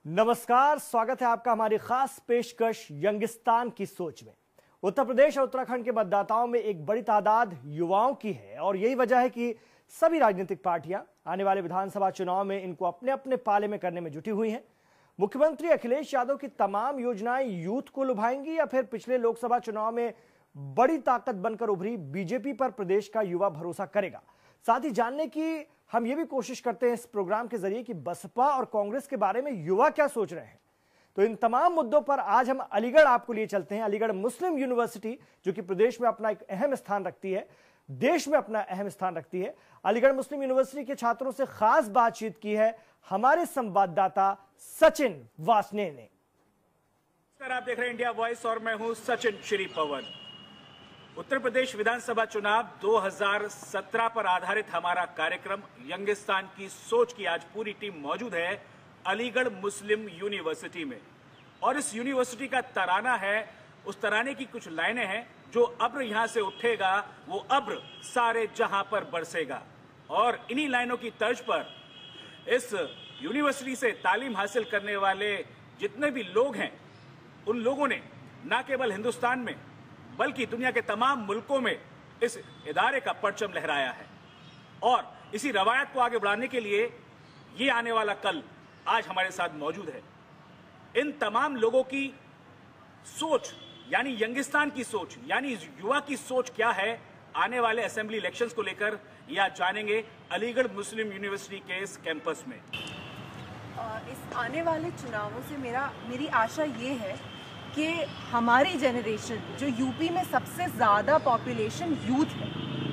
नमस्कार, स्वागत है आपका हमारी खास पेशकश यंगिस्तान की सोच में। उत्तर प्रदेश और उत्तराखंड के मतदाताओं में एक बड़ी तादाद युवाओं की है और यही वजह है कि सभी राजनीतिक पार्टियां आने वाले विधानसभा चुनाव में इनको अपने अपने पाले में करने में जुटी हुई हैं। मुख्यमंत्री अखिलेश यादव की तमाम योजनाएं यूथ को लुभाएंगी या फिर पिछले लोकसभा चुनाव में बड़ी ताकत बनकर उभरी बीजेपी पर प्रदेश का युवा भरोसा करेगा। साथ ही जानने की हम ये भी कोशिश करते हैं इस प्रोग्राम के जरिए कि बसपा और कांग्रेस के बारे में युवा क्या सोच रहे हैं। तो इन तमाम मुद्दों पर आज हम अलीगढ़ आपको लिए चलते हैं। अलीगढ़ मुस्लिम यूनिवर्सिटी जो कि प्रदेश में अपना एक अहम स्थान रखती है, देश में अपना अहम स्थान रखती है। अलीगढ़ मुस्लिम यूनिवर्सिटी के छात्रों से खास बातचीत की है हमारे संवाददाता सचिन वासने ने। आप देख रहे हैं इंडिया वॉइस और मैं हूं सचिन श्री पवन। उत्तर प्रदेश विधानसभा चुनाव 2017 पर आधारित हमारा कार्यक्रम यंगिस्तान की सोच की आज पूरी टीम मौजूद है अलीगढ़ मुस्लिम यूनिवर्सिटी में। और इस यूनिवर्सिटी का तराना है, उस तराने की कुछ लाइनें हैं, जो अब्र यहां से उठेगा वो अब्र सारे जहां पर बरसेगा। और इन्हीं लाइनों की तर्ज पर इस यूनिवर्सिटी से तालीम हासिल करने वाले जितने भी लोग हैं, उन लोगों ने न केवल हिंदुस्तान में बल्कि दुनिया के तमाम मुल्कों में इस इदारे का परचम लहराया है। और इसी रवायत को आगे बढ़ाने के लिए ये आने वाला कल आज हमारे साथ मौजूद है। इन तमाम लोगों की सोच यानी यंगिस्तान की सोच यानी युवा की सोच क्या है आने वाले असेंबली इलेक्शंस को लेकर, यह आज जानेंगे अलीगढ़ मुस्लिम यूनिवर्सिटी के इस कैंपस में। इस आने वाले चुनावों से मेरी आशा ये है कि हमारी जनरेशन जो यूपी में सबसे ज़्यादा पॉपुलेशन यूथ है,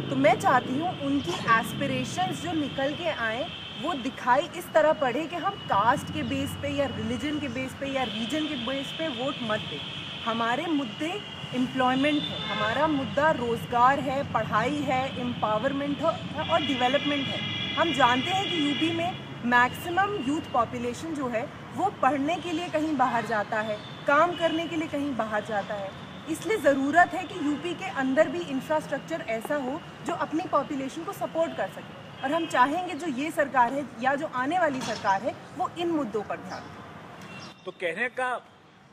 तो मैं चाहती हूँ उनकी एस्पिरेशंस जो निकल के आए वो दिखाई इस तरह पड़े कि हम कास्ट के बेस पे या रिलीजन के बेस पे या रीजन के बेस पे वोट मत दें। हमारे मुद्दे एम्प्लॉयमेंट है, हमारा मुद्दा रोज़गार है, पढ़ाई है, एम्पावरमेंट है और डेवलपमेंट है। हम जानते हैं कि यूपी में मैक्सिमम यूथ पॉपुलेशन जो है वो पढ़ने के लिए कहीं बाहर जाता है, काम करने के लिए कहीं बाहर जाता है। इसलिए ज़रूरत है कि यूपी के अंदर भी इंफ्रास्ट्रक्चर ऐसा हो जो अपनी पॉपुलेशन को सपोर्ट कर सके। और हम चाहेंगे जो ये सरकार है या जो आने वाली सरकार है वो इन मुद्दों पर ध्यान दे। तो कहने का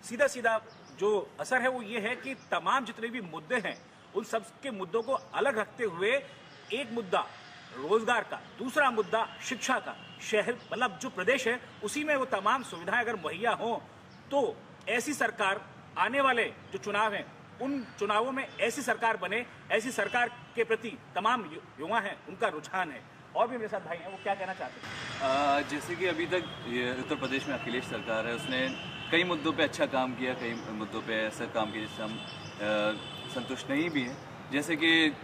सीधा सीधा जो असर है वो ये है कि तमाम जितने भी मुद्दे हैं उन सब के मुद्दों को अलग रखते हुए एक मुद्दा रोजगार का, दूसरा मुद्दा शिक्षा का, शहर मतलब जो प्रदेश है उसी में वो तमाम सुविधाएं अगर मुहैया हों तो ऐसी सरकार आने वाले जो चुनाव हैं उन चुनावों में ऐसी सरकार बने, ऐसी सरकार के प्रति तमाम युवा हैं उनका रुझान है। और भी मेरे साथ भाई हैं, वो क्या कहना चाहते हैं? जैसे कि अभी तक उत्तर प्रदेश में अखिलेश सरकार है, उसने कई मुद्दों पे अच्छा काम किया, कई मुद्दों पे ऐसा काम किया जिससे हम संतुष्ट नहीं भी हैं। जैसे कि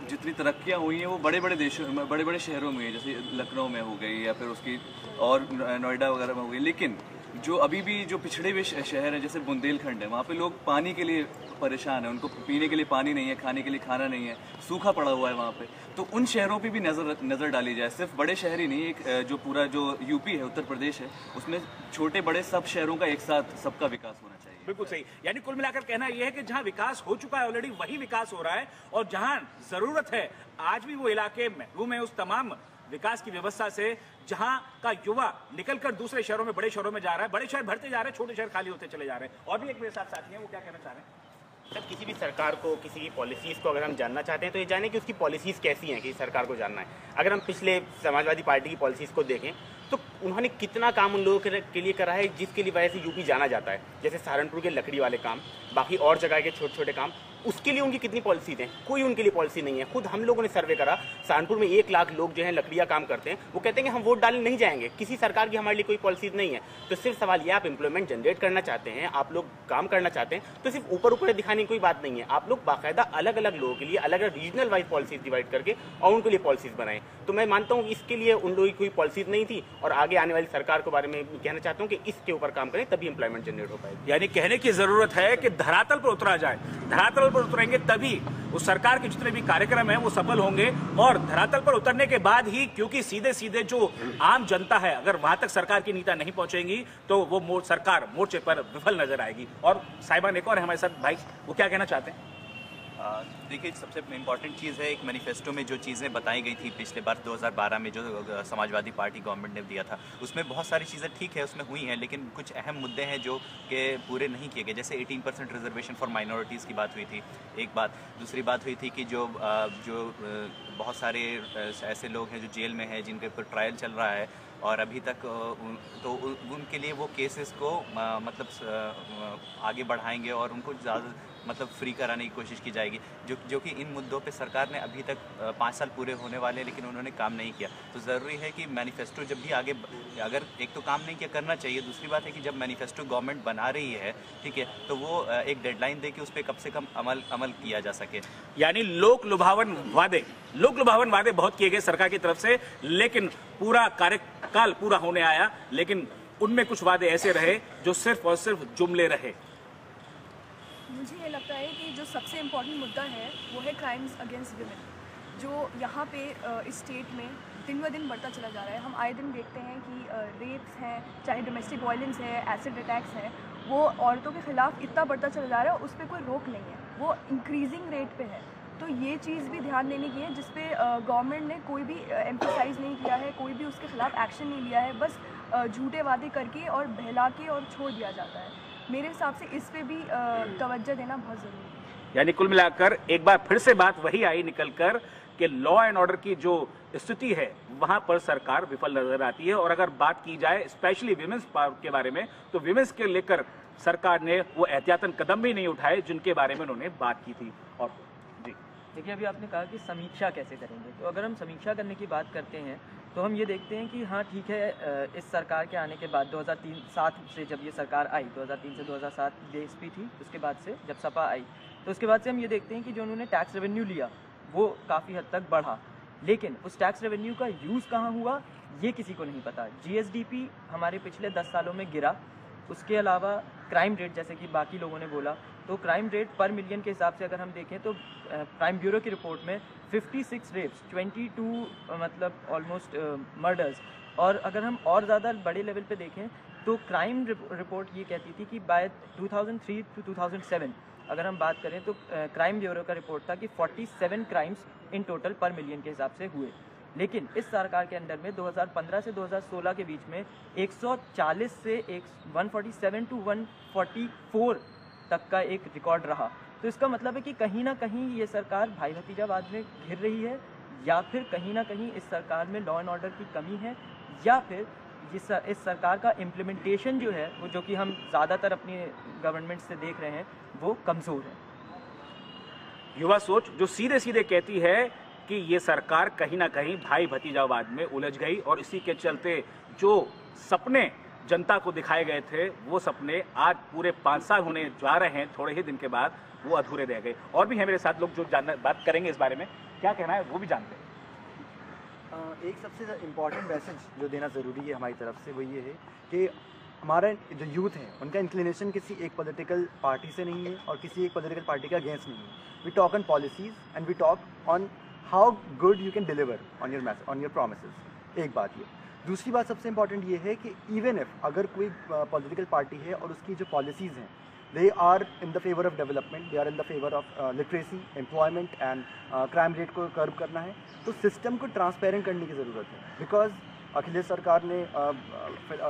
जितनी तरक्कियाँ हुई हैं वो बड़े बड़े देशों में, बड़े बड़े शहरों में हुई, जैसे लखनऊ में हो गई या फिर उसकी और नोएडा वगैरह में हो गई। लेकिन जो अभी भी जो पिछड़े हुए शहर हैं जैसे बुंदेलखंड है, वहाँ पे लोग पानी के लिए परेशान हैं, उनको पीने के लिए पानी नहीं है, खाने के लिए खाना नहीं है, सूखा पड़ा हुआ है वहाँ पे। तो उन शहरों पे भी नज़र डाली जाए। सिर्फ बड़े शहर ही नहीं, एक जो पूरा जो यूपी है, उत्तर प्रदेश है, उसमें छोटे बड़े सब शहरों का एक साथ सबका विकास होना चाहिए। बिल्कुल सही। यानी कुल मिलाकर कहना यह है कि जहां विकास हो चुका है ऑलरेडी वही विकास हो रहा है, और जहां जरूरत है आज भी वो इलाके महरूम है उस तमाम विकास की व्यवस्था से जहां का युवा निकलकर दूसरे शहरों में, बड़े शहरों में जा रहा है। बड़े शहर भरते जा रहे हैं, छोटे शहर खाली होते चले जा रहे हैं। और भी एक मेरे साथ साथी हैं, वो क्या कहना चाह रहे हैं? सर, किसी भी सरकार को, किसी की पॉलिसीज़ को अगर हम जानना चाहते हैं तो ये जाने कि उसकी पॉलिसीज़ कैसी हैं, कि सरकार को जानना है। अगर हम पिछले समाजवादी पार्टी की पॉलिसीज़ को देखें तो उन्होंने कितना काम उन लोगों के लिए करा है जिसके लिए वजह से यूपी जाना जाता है। जैसे सहारनपुर के लकड़ी वाले काम, बाकी और जगह के छोटे छोटे काम, उसके लिए उनकी कितनी पॉलिसीज हैं? कोई उनके लिए पॉलिसी नहीं है। खुद हम लोगों ने सर्वे करा, सहारनपुर में 1 लाख लोग जो हैं लकड़ियाँ काम करते हैं, वो कहते हैं कि हम वोट डालने नहीं जाएंगे, किसी सरकार की हमारे लिए कोई पॉलिसीज नहीं है। तो सिर्फ सवाल ये, आप एम्प्लॉयमेंट जनरेट करना चाहते हैं, आप लोग काम करना चाहते हैं, तो सिर्फ ऊपर ऊपर दिखाने की कोई बात नहीं है। आप लोग बाकायदा अलग अलग लोगों के लिए अलग अलग रीजनल वाइज पॉलिसीज डिवाइड करके और उनके लिए पॉलिसीज बनाएं। तो मैं मानता हूँ इसके लिए उन लोगों की कोई पॉलिसीज नहीं थी, और आगे आने वाली सरकार के बारे में कहना चाहता हूँ कि इसके ऊपर काम करें, तभी एम्प्लॉयमेंट जनरेट हो पाएगी। यानी कहने की जरूरत है कि धरातल पर उतरा जाए, धरातल पर उतरेंगे तभी उस सरकार के जितने भी कार्यक्रम हैं वो सफल होंगे। और धरातल पर उतरने के बाद ही, क्योंकि सीधे सीधे जो आम जनता है अगर वहां तक सरकार की नीतियां नहीं पहुंचेंगी तो वो सरकार मोर्चे पर विफल नजर आएगी। और साहिबान एक और है हमारे साथ, भाई वो क्या कहना चाहते हैं? देखिए, सबसे इम्पॉर्टेंट चीज़ है, एक मैनिफेस्टो में जो चीज़ें बताई गई थी पिछले बार 2012 में जो समाजवादी पार्टी गवर्नमेंट ने दिया था, उसमें बहुत सारी चीज़ें ठीक है उसमें हुई हैं, लेकिन कुछ अहम मुद्दे हैं जो कि पूरे नहीं किए गए। जैसे 18% रिजर्वेशन फॉर माइनॉरिटीज़ की बात हुई थी, एक बात। दूसरी बात हुई थी कि जो बहुत सारे ऐसे लोग हैं जो जेल में हैं, जिनके ऊपर ट्रायल चल रहा है और अभी तक तो उनके लिए वो केसेस को मतलब आगे बढ़ाएंगे और उनको ज़्यादा मतलब फ्री कराने की कोशिश की जाएगी, जो कि इन मुद्दों पे सरकार ने अभी तक 5 साल पूरे होने वाले हैं, लेकिन उन्होंने काम नहीं किया। तो ज़रूरी है कि मैनिफेस्टो जब भी आगे, अगर एक तो काम नहीं किया करना चाहिए, दूसरी बात है कि जब मैनिफेस्टो गवर्नमेंट बना रही है, ठीक है, तो वो एक डेडलाइन दे कि उस पर कम से कम अमल किया जा सके। यानी लोक लुभावन वादे बहुत किए गए सरकार की तरफ से, लेकिन पूरा कार्यकाल पूरा होने आया, लेकिन उनमें कुछ वादे ऐसे रहे जो सिर्फ और सिर्फ जुमले रहे। मुझे ये लगता है कि जो सबसे इम्पॉर्टेंट मुद्दा है वो है क्राइम्स अगेंस्ट विमेन, जो यहाँ पे इस स्टेट में दिन ब दिन बढ़ता चला जा रहा है। हम आए दिन देखते हैं कि रेप्स हैं, चाहे डोमेस्टिक वायलेंस है, एसिड अटैक्स हैं, वो औरतों के खिलाफ इतना बढ़ता चला जा रहा है, उस पर कोई रोक नहीं है, वो इंक्रीजिंग रेट पे है। तो ये चीज़ भी ध्यान देने की है, जिसपे गवर्नमेंट ने कोई भी एम्फसाइज़ नहीं किया है, कोई भी उसके खिलाफ एक्शन नहीं लिया है, बस झूठे वादे करके और बहला के और छोड़ दिया जाता है। मेरे हिसाब से इस पे भी तवज्जो देना बहुत ज़रूरी है। यानी कुल मिलाकर एक बार फिर से बात वही आई निकलकर कि लॉ एंड ऑर्डर की जो स्थिति है वहां पर सरकार विफल नजर आती है। और अगर बात की जाए स्पेशली विमेंस के बारे में, तो विमेंस के लेकर सरकार ने वो एहतियातन कदम भी नहीं उठाए जिनके बारे में उन्होंने बात की थी। और जी देखिए, अभी आपने कहा कि समीक्षा कैसे करेंगे, तो अगर हम समीक्षा करने की बात करते हैं तो हम ये देखते हैं कि हाँ ठीक है, इस सरकार के आने के बाद 2003-7 से जब ये सरकार आई, 2003 से 2007 DSP थी, उसके बाद से जब सपा आई, तो उसके बाद से हम ये देखते हैं कि जो उन्होंने टैक्स रेवेन्यू लिया वो काफ़ी हद तक बढ़ा, लेकिन उस टैक्स रेवेन्यू का यूज़ कहाँ हुआ ये किसी को नहीं पता। GSDP हमारे पिछले 10 सालों में गिरा। उसके अलावा क्राइम रेट, जैसे कि बाकी लोगों ने बोला, तो क्राइम रेट पर मिलियन के हिसाब से अगर हम देखें तो क्राइम ब्यूरो की रिपोर्ट में 56 रेप्स, 22 मतलब ऑलमोस्ट मर्डर्स। और अगर हम और ज़्यादा बड़े लेवल पे देखें तो क्राइम रिपोर्ट ये कहती थी कि बाय 2003 to 2007 अगर हम बात करें तो क्राइम ब्यूरो का रिपोर्ट था कि 47 क्राइम्स इन टोटल पर मिलियन के हिसाब से हुए। लेकिन इस सरकार के अंडर में 2015 से 2016 के बीच में 140 से 147 to 144 तक का एक रिकॉर्ड रहा। तो इसका मतलब है कि कहीं ना कहीं ये सरकार भाई भतीजावाद में घिर रही है, या फिर कहीं ना कहीं इस सरकार में लॉ एंड ऑर्डर की कमी है, या फिर इस सरकार का इम्प्लीमेंटेशन जो है वो, जो कि हम ज़्यादातर अपनी गवर्नमेंट से देख रहे हैं, वो कमज़ोर है। युवा सोच जो सीधे सीधे कहती है कि ये सरकार कहीं ना कहीं भाई भतीजावाद में उलझ गई, और इसी के चलते जो सपने जनता को दिखाए गए थे वो सपने आज पूरे 5 साल होने जा रहे हैं, थोड़े ही दिन के बाद वो अधूरे रह गए। और भी है मेरे साथ लोग जो बात करेंगे इस बारे में, क्या कहना है वो भी जानते हैं। एक सबसे इम्पॉर्टेंट मैसेज जो देना ज़रूरी है हमारी तरफ से वो ये है कि हमारा जो यूथ है उनका इंक्लिनेशन किसी एक पॉलिटिकल पार्टी से नहीं है और किसी एक पॉलिटिकल पार्टी का अगेंस्ट नहीं है। We talk on policies and we talk on how good you can deliver on your promises. एक बात ये। दूसरी बात सबसे इंपॉर्टेंट ये है कि इवन इफ अगर कोई पॉलिटिकल पार्टी है और उसकी जो पॉलिसीज़ हैं they are in the favor of development, they are in the favor of literacy, employment and crime rate को कर्व करना है, तो सिस्टम को ट्रांसपेरेंट करने की ज़रूरत है। बिकॉज अखिलेश सरकार ने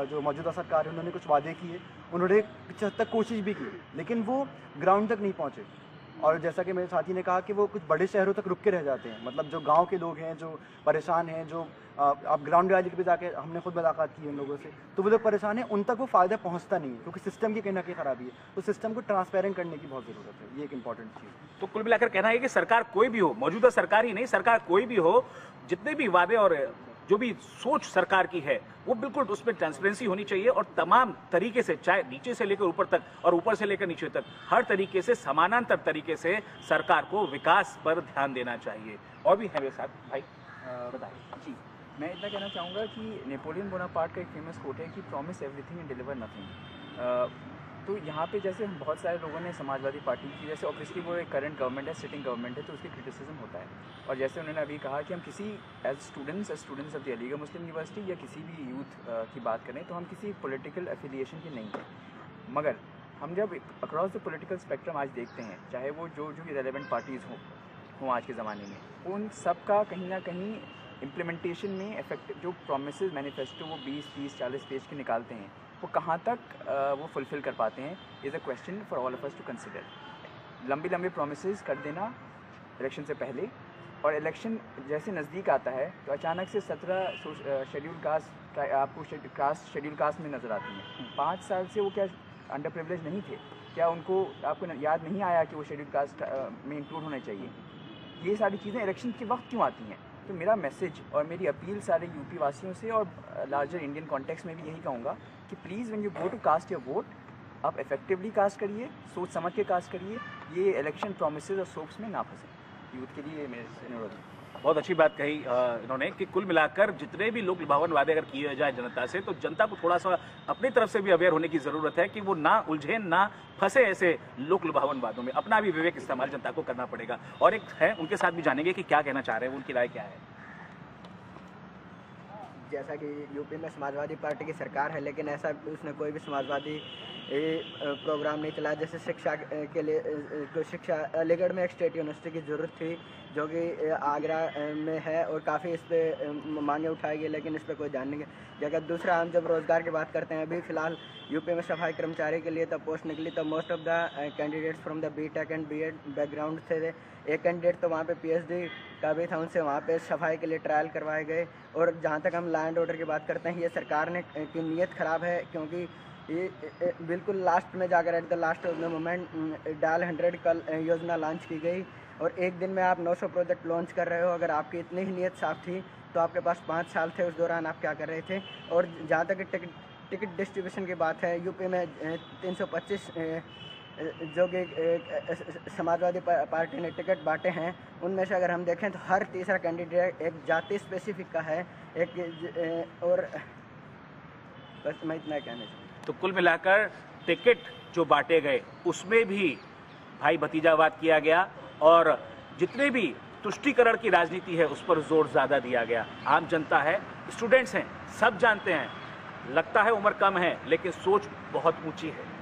जो मौजूदा सरकार है उन्होंने कुछ वादे किए, उन्होंने कुछ हद तक कोशिश भी की, लेकिन वो ग्राउंड तक नहीं पहुँचे। और जैसा कि मेरे साथी ने कहा कि वो कुछ बड़े शहरों तक रुक के रह जाते हैं, मतलब जो गांव के लोग हैं जो परेशान हैं, जो आप ग्राउंड रियलिटी पे जाके हमने खुद मुलाकात की उन लोगों से, तो वो लोग परेशान हैं, उन तक वो फ़ायदा पहुंचता नहीं है क्योंकि सिस्टम की कहीं ना कहीं खराबी है। तो सिस्टम को ट्रांसपेरेंट करने की बहुत ज़रूरत है, ये एक इंपॉर्टेंट चीज़। तो कुल मिलाकर कहना है कि सरकार कोई भी हो, मौजूदा सरकार ही नहीं, सरकार कोई भी हो, जितने भी वादे और जो भी सोच सरकार की है वो बिल्कुल उसमें ट्रांसपेरेंसी होनी चाहिए, और तमाम तरीके से, चाहे नीचे से लेकर ऊपर तक और ऊपर से लेकर नीचे तक, हर तरीके से समानांतर तरीके से सरकार को विकास पर ध्यान देना चाहिए। और भी है मेरे साथ भाई, बताइए। जी, मैं इतना कहना चाहूँगा कि नेपोलियन बोनापार्ट का एक फेमस कोट है कि promise everything and deliver nothing. तो यहाँ पे जैसे हम बहुत सारे लोगों ने समाजवादी पार्टी की, जैसे ऑब्वियसली वो एक करंट गवर्नमेंट है, सिटिंग गवर्नमेंट है, तो उसकी क्रिटिसिज्म होता है। और जैसे उन्होंने अभी कहा कि हम किसी as students of the Aligarh Muslim University या किसी भी यूथ की बात करें तो हम किसी पॉलिटिकल एफिलिएशन के नहीं हैं, मगर हम जब अक्रॉस द पॉलिटिकल स्पेक्ट्रम आज देखते हैं, चाहे वो जो रेलेवेंट पार्टीज़ हों आज के ज़माने में, उन सब का कहीं ना कहीं इम्प्लीमेंटेशन में इफेक्टिव जो प्रोमिसेस मैनिफेस्टो वो 20, 30, 40 पेज के निकालते हैं, वो कहाँ तक वो फुलफ़िल कर पाते हैं is a question for all of us to consider. लंबे प्रोमिसेस कर देना इलेक्शन से पहले, और इलेक्शन जैसे नज़दीक आता है तो अचानक से 17 शेड्यूल कास्ट आपको शेड्यूल कास्ट में नज़र आती हैं। 5 साल से वो क्या अंडर प्रिविलेज नहीं थे? क्या उनको आपको याद नहीं आया कि वो शेड्यूल कास्ट में इंक्लूड होने चाहिए? ये सारी चीज़ें इलेक्शन के वक्त क्यों आती हैं? तो मेरा मैसेज और मेरी अपील सारे यूपी वासियों से और लार्जर इंडियन कॉन्टेक्स्ट में भी यही कहूँगा कि please when you go to cast your vote, आप इफेक्टिवली कास्ट करिए, सोच समझ के कास्ट करिए, ये इलेक्शन प्रोमिसेस और सोप्स में ना फंसे। यूथ के लिए मेरे अनुरोध है। बहुत अच्छी बात कही इन्होंने कि कुल मिलाकर जितने भी लोक लुभावन वादे अगर किए जाए जनता से, तो जनता को थोड़ा सा अपनी तरफ से भी अवेयर होने की जरूरत है कि वो ना उलझे, ना फंसे ऐसे लोक लुभावन वादों में। अपना भी विवेक इस्तेमाल जनता को करना पड़ेगा। और एक है, उनके साथ भी जानेंगे कि क्या कहना चाह रहे हैं, उनकी राय क्या है। जैसा कि यूपी में समाजवादी पार्टी की सरकार है, लेकिन ऐसा उसने कोई भी समाजवादी प्रोग्राम नहीं चलाया। जैसे शिक्षा के लिए शिक्षा अलीगढ़ में एक स्टेट यूनिवर्सिटी की ज़रूरत थी, जो कि आगरा में है, और काफ़ी इस पर मांगे उठाई गई, लेकिन इस पर कोई ध्यान नहीं है। अगर दूसरा हम जब रोज़गार की बात करते हैं, अभी फ़िलहाल यूपी में सफाई कर्मचारी के लिए तब पोस्ट निकली, तो most of the candidates from the BTech and BEd background थे। एक कैंडिडेट तो वहाँ पे पीएचडी का भी था, उनसे वहाँ पे सफाई के लिए ट्रायल करवाए गए। और जहाँ तक हम लॉ एंड ऑर्डर की बात करते हैं, ये सरकार ने की नीयत ख़राब है, क्योंकि ये बिल्कुल लास्ट में जाकर at the last of the moment dial 100 कल योजना लॉन्च की गई, और एक दिन में आप 900 प्रोजेक्ट लॉन्च कर रहे हो। अगर आपकी इतनी ही नीयत साफ थी तो आपके पास 5 साल थे, उस दौरान आप क्या कर रहे थे। और जहाँ तक टिकट डिस्ट्रीब्यूशन की बात है, यूपी में 325 जो कि समाजवादी पार्टी ने टिकट बांटे हैं, उनमें से अगर हम देखें तो हर तीसरा कैंडिडेट एक जाति स्पेसिफिक का है, और बस मैं इतना कहना चाहूँगा। तो कुल मिलाकर टिकट जो बांटे गए उसमें भी भाई भतीजावाद किया गया, और जितने भी तुष्टीकरण की राजनीति है उस पर जोर ज़्यादा दिया गया। आम जनता है, स्टूडेंट्स हैं, सब जानते हैं, लगता है उम्र कम है लेकिन सोच बहुत ऊंची है।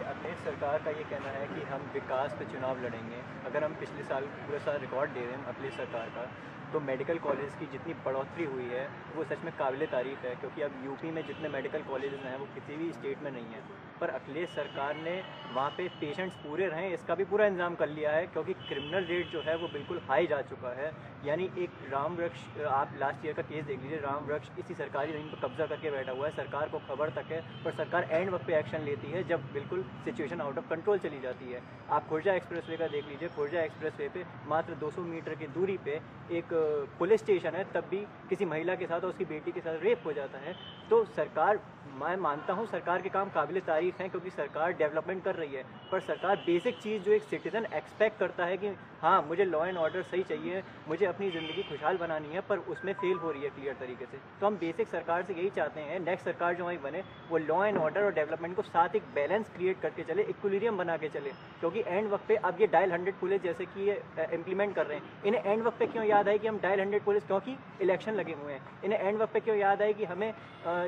अखिलेश सरकार का ये कहना है कि हम विकास पे चुनाव लड़ेंगे। अगर हम पिछले साल पूरे साल रिकॉर्ड दे रहे हैं अखिलेश सरकार का, तो मेडिकल कॉलेज की जितनी बढ़ोतरी हुई है वो सच में काबिल तारीफ़ है, क्योंकि अब यूपी में जितने मेडिकल कॉलेजेस हैं वो किसी भी स्टेट में नहीं है। पर अखिलेश सरकार ने वहाँ पे पेशेंट्स पूरे रहें इसका भी पूरा इंतजाम कर लिया है, क्योंकि क्रिमिनल रेट जो है वो बिल्कुल हाई जा चुका है। यानी एक राम वृक्ष, आप लास्ट ईयर का केस देख लीजिए, राम वृक्ष किसी सरकारी ज़मीन पर कब्जा करके बैठा हुआ है, सरकार को खबर तक है, पर सरकार एंड वक्त पे एक्शन लेती है जब बिल्कुल सिचुएशन आउट ऑफ कंट्रोल चली जाती है। आप खुर्जा एक्सप्रेसवे का देख लीजिए, खुर्जा एक्सप्रेसवे पे मात्र 200 मीटर की दूरी पे एक पुलिस स्टेशन है, तब भी किसी महिला के साथ और उसकी बेटी के साथ रेप हो जाता है। तो सरकार, मैं मानता हूँ सरकार के काम काबिल तारीफ़ हैं, क्योंकि सरकार डेवलपमेंट कर रही है, पर सरकार बेसिक चीज़ जो एक सिटीज़न एक्सपेक्ट करता है कि हाँ मुझे लॉ एंड ऑर्डर सही चाहिए, मुझे अपनी ज़िंदगी खुशहाल बनानी है, पर उसमें फेल हो रही है क्लियर तरीके से। तो हम बेसिक सरकार से यही चाहते हैं, नेक्स्ट सरकार जो हमारी बने वो लॉ एंड ऑर्डर और डेवलपमेंट को साथ एक बैलेंस क्रिएट करके चले, इक्विलिब्रियम बना के चले। क्योंकि एंड वक्त पे अब ये डायल 100 पुलिस जैसे कि ये इम्प्लीमेंट कर रहे हैं, इन्हें एंड वक्त पे क्यों याद आए कि हम डायल 100 पुलिस, क्योंकि इलेक्शन लगे हुए हैं, इन्हें एंड वक्त पे क्यों याद आए कि हमें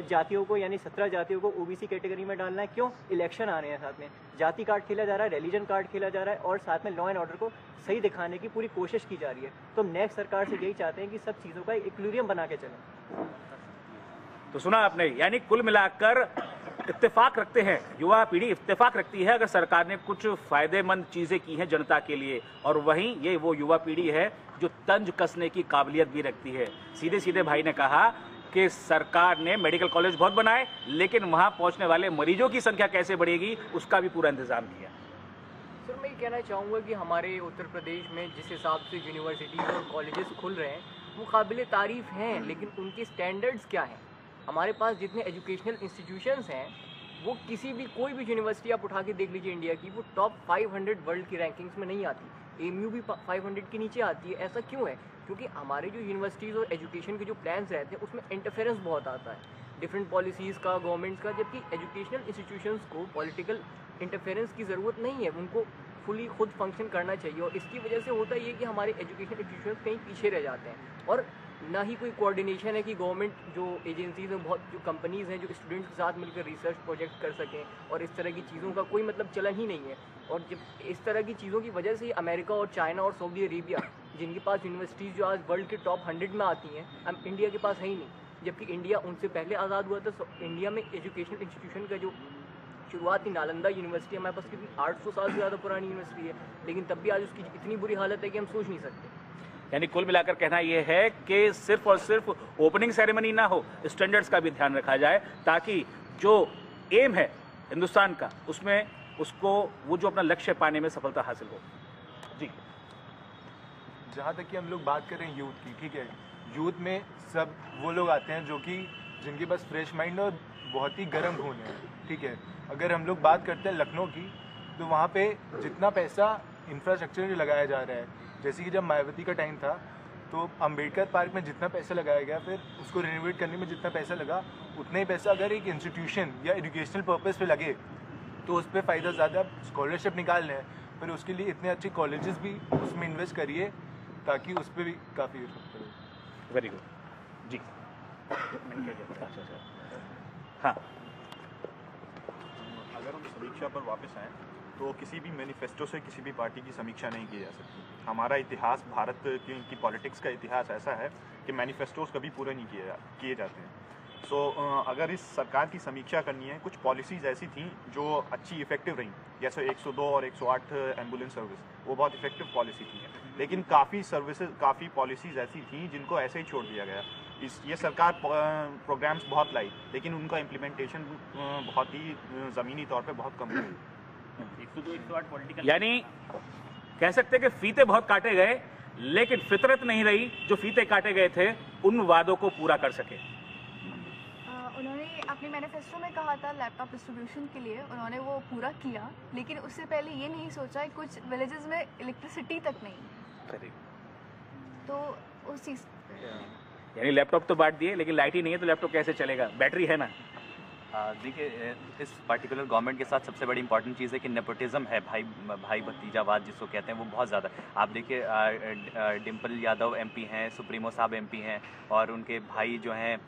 जातियों को यानी 17 जातियों को ओबीसी कैटेगरी में डालना है, क्यों? इलेक्शन आ रहे हैं, साथ में जाति कार्ड खेला जा रहा है, रिलीजन कार्ड खेला जा रहा है, और साथ में लॉ एंड ऑर्डर को सही दिखाने की पूरी कोशिश की जा रही है। तो नेक्स्ट सरकार से यही चाहते हैं कि सब चीज़ों का इक्विलिब्रियम बना के चलें। तो सुना आपने, यानी कुल मिलाकर इत्तेफाक रखते हैं, युवा पीढ़ी इत्तेफाक रखती है अगर सरकार ने कुछ फायदेमंद चीजें की हैं जनता के लिए, और वहीं ये वो युवा पीढ़ी है जो तंज कसने की काबिलियत भी रखती है। सीधे सीधे भाई ने कहा कि सरकार ने मेडिकल कॉलेज बहुत बनाए, लेकिन वहां पहुंचने वाले मरीजों की संख्या कैसे बढ़ेगी उसका भी पूरा इंतजाम किया। सर मैं ये कहना चाहूँगा कि हमारे उत्तर प्रदेश में जिस हिसाब से यूनिवर्सिटीज़ और कॉलेजेस खुल रहे हैं वो काबिल तारीफ़ हैं, लेकिन उनके स्टैंडर्ड्स क्या हैं? हमारे पास जितने एजुकेशनल इंस्टीट्यूशंस हैं वो किसी भी कोई भी यूनिवर्सिटी आप उठा के देख लीजिए इंडिया की, वो टॉप 500 वर्ल्ड की रैंकिंग्स में नहीं आती। एमयू भी 500 के नीचे आती है। ऐसा क्यों है? क्योंकि हमारे जो यूनिवर्सिटीज़ और एजुकेशन के जो प्लान्स रहते हैं उसमें इंटरफेरेंस बहुत आता है डिफरेंट पॉलिसीज़ का, गवर्नमेंट्स का, जबकि एजुकेशनल इंस्टीट्यूशंस को पॉलिटिकल इंटरफेरेंस की ज़रूरत नहीं है, उनको फुली खुद फंक्शन करना चाहिए। और इसकी वजह से होता ये कि हमारे एजुकेशन इंस्टीट्यूशंस कहीं पीछे रह जाते हैं। और ना ही कोई कोऑर्डिनेशन है कि गवर्नमेंट जो एजेंसीज हैं, बहुत जो कंपनीज़ हैं जो स्टूडेंट्स के साथ मिलकर रिसर्च प्रोजेक्ट कर सकें, और इस तरह की चीज़ों का कोई मतलब चलन ही नहीं है। और जब इस तरह की चीज़ों की वजह से अमेरिका और चाइना और सऊदी अरेबिया, जिनके पास यूनिवर्सिटीज़ जो आज वर्ल्ड के टॉप 100 में आती हैं, अब इंडिया के पास है ही नहीं, जबकि इंडिया उनसे पहले आज़ाद हुआ था। इंडिया में एजुकेशनल इंस्टीट्यूशन का जो शुरुआत थी, नालंदा यूनिवर्सिटी हमारे पास कितनी 800 साल से ज़्यादा पुरानी यूनिवर्सिटी है, लेकिन तब भी आज उसकी इतनी बुरी हालत है कि हम सोच नहीं सकते। यानी कुल मिलाकर कहना यह है कि सिर्फ और सिर्फ ओपनिंग सेरेमनी ना हो, स्टैंडर्ड्स का भी ध्यान रखा जाए, ताकि जो एम है हिंदुस्तान का, उसमें उसको वो जो अपना लक्ष्य पाने में सफलता हासिल हो। जी, जहाँ तक कि हम लोग बात करें यूथ की, ठीक है, यूथ में सब वो लोग आते हैं जो कि जिनके पास फ्रेश माइंड और बहुत ही गर्म खून है, ठीक है। अगर हम लोग बात करते हैं लखनऊ की, तो वहाँ पे जितना पैसा इंफ्रास्ट्रक्चर में लगाया जा रहा है, जैसे कि जब मायावती का टाइम था तो अंबेडकर पार्क में जितना पैसा लगाया गया, फिर उसको रिनोवेट करने में जितना पैसा लगा, उतना ही पैसा अगर एक इंस्टीट्यूशन या एजुकेशनल पर्पस पे लगे तो उस पर फ़ायदा ज़्यादा। स्कॉलरशिप निकाल लें, फिर उसके लिए इतने अच्छे कॉलेजेस भी उसमें इन्वेस्ट करिए ताकि उस पर भी काफ़ी इफेक्ट पड़े। वेरी गुड जी। हाँ, अगर हम समीक्षा पर वापस आएँ तो किसी भी मैनिफेस्टो से किसी भी पार्टी की समीक्षा नहीं की जा सकती। हमारा इतिहास, भारत की पॉलिटिक्स का इतिहास ऐसा है कि मैनिफेस्टोस कभी पूरे नहीं किए जाते हैं। सो अगर इस सरकार की समीक्षा करनी है, कुछ पॉलिसीज़ ऐसी थी जो अच्छी इफेक्टिव रहीं, जैसे 102 और 108 एम्बुलेंस सर्विस, वो बहुत इफेक्टिव पॉलिसी थी, लेकिन काफ़ी पॉलिसीज़ ऐसी थी जिनको ऐसे ही छोड़ दिया गया। ये सरकार प्रोग्राम्स बहुत लाई, लेकिन उनका इम्प्लीमेंटेशन बहुत ही ज़मीनी तौर पे बहुत कम हुई। 102, 108 पॉलिटिकल, यानी कह सकते हैं कि फीते बहुत काटे गए, लेकिन फितरत नहीं रही जो फीते काटे गए थे उन वादों को पूरा कर सके। उन्होंने अपने मैनिफेस्टो में कहा था लैपटॉप डिस्ट्रीब्यूशन के लिए, उन्होंने वो पूरा किया, लेकिन उससे पहले ये नहीं सोचा है कुछ विलेजेस में इलेक्ट्रिसिटी तक नहीं, तो उस चीज़, यानी लैपटॉप तो बांट दिए लेकिन लाइट ही नहीं है तो लैपटॉप कैसे चलेगा, बैटरी है ना। देखिए, इस पर्टिकुलर गवर्नमेंट के साथ सबसे बड़ी इंपॉर्टेंट चीज़ है कि नेपोटिज्म है, भाई भतीजावाद जिसको कहते हैं, वो बहुत ज़्यादा। आप देखिए, डिम्पल यादव एमपी हैं, सुप्रीमो साहब एमपी हैं, और उनके भाई जो हैं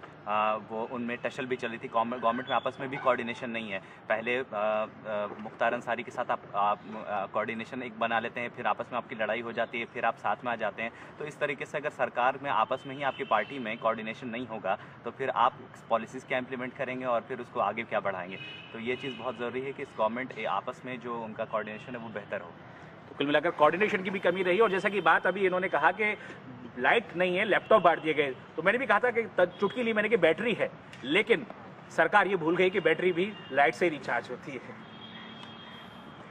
वो उनमें टशल भी चली थी। गवर्नमेंट में आपस में भी कोऑर्डिनेशन नहीं है। पहले मुख्तार अंसारी के साथ आप कोऑर्डिनेशन एक बना लेते हैं, फिर आपस में आपकी लड़ाई हो जाती है, फिर आप साथ में आ जाते हैं। तो इस तरीके से अगर सरकार में आपस में ही आपकी पार्टी में कोऑर्डिनेशन नहीं होगा तो फिर आप पॉलिसीज़ क्या इंप्लीमेंट करेंगे और फिर उसको आगे क्या बढ़ाएंगे। तो ये चीज़ बहुत ज़रूरी है कि इस गवर्नमेंट आपस में जो उनका कोऑर्डिनेशन है वो बेहतर हो। तो कुल मिलाकर कोऑर्डिनेशन की भी कमी रही, और जैसा कि बात अभी इन्होंने कहा कि लाइट नहीं है, लैपटॉप बांट दिए गए, तो मैंने भी कहा था कि चुटकी ली मैंने कि बैटरी है, लेकिन सरकार ये भूल गई कि बैटरी भी लाइट से रिचार्ज होती है।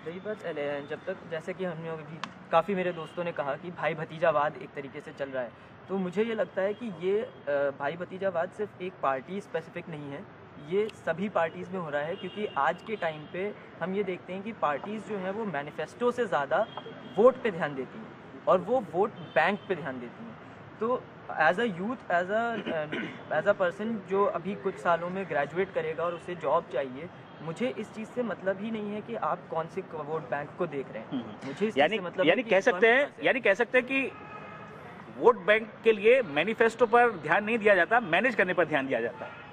रही बात, जब तक जैसे कि हमने अभी काफ़ी मेरे दोस्तों ने कहा कि भाई भतीजावाद एक तरीके से चल रहा है, तो मुझे ये लगता है कि ये भाई भतीजावाद सिर्फ एक पार्टी स्पेसिफिक नहीं है, ये सभी पार्टीज़ में हो रहा है। क्योंकि आज के टाइम पे हम ये देखते हैं कि पार्टीज़ जो हैं वो मैनिफेस्टो से ज़्यादा वोट पे ध्यान देती हैं, और वो वोट बैंक पे ध्यान देती हैं। तो as a youth, as a person जो अभी कुछ सालों में ग्रेजुएट करेगा और उसे जॉब चाहिए, मुझे इस चीज़ से मतलब ही नहीं है कि आप कौन से वोट बैंक को देख रहे हैं। मुझे इस चीज़ से मतलब यानी कह सकते हैं कि वोट बैंक के लिए मैनिफेस्टो पर ध्यान नहीं दिया जाता, मैनेज करने पर ध्यान दिया जाता है।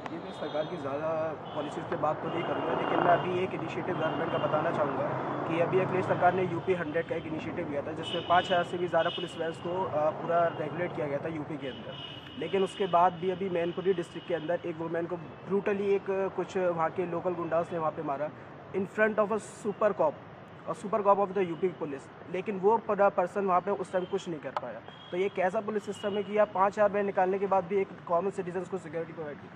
ये मैं सरकार की ज़्यादा पॉलिसीज़ पे बात तो नहीं करूँगा, लेकिन मैं अभी एक इनिशिएटिव गवर्नमेंट का बताना चाहूँगा कि अभी अखिलेश सरकार ने यूपी 100 का एक इनिशिएटिव लिया था, जिसमें 5000 से भी ज़्यादा पुलिस वैन्स को पूरा रेगुलेट किया गया था यूपी के अंदर। लेकिन उसके बाद भी अभी मैनपुरी डिस्ट्रिक्ट के अंदर एक वुमेन को ब्रूटली एक कुछ वहाँ के लोकल गुंडास ने वहाँ पे मारा in front of a super cop of the UP police, लेकिन वो पर्सन वहाँ पे उस टाइम कुछ नहीं कर पाया। तो ये कैसा पुलिस सिस्टम है कि आप 5000 वैन निकालने के बाद भी एक कॉमन सिटीजन को सिक्योरिटी प्रोवाइड की।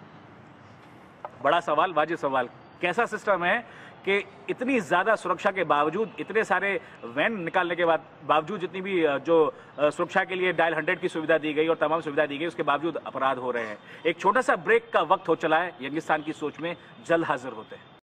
बड़ा सवाल, वाजिब सवाल, कैसा सिस्टम है कि इतनी ज़्यादा सुरक्षा के बावजूद, इतने सारे वैन निकालने के बावजूद, जितनी भी जो सुरक्षा के लिए डायल 100 की सुविधा दी गई और तमाम सुविधा दी गई, उसके बावजूद अपराध हो रहे हैं। एक छोटा सा ब्रेक का वक्त हो चला है, यंगिस्तान की सोच में जल्द हाजिर होते हैं।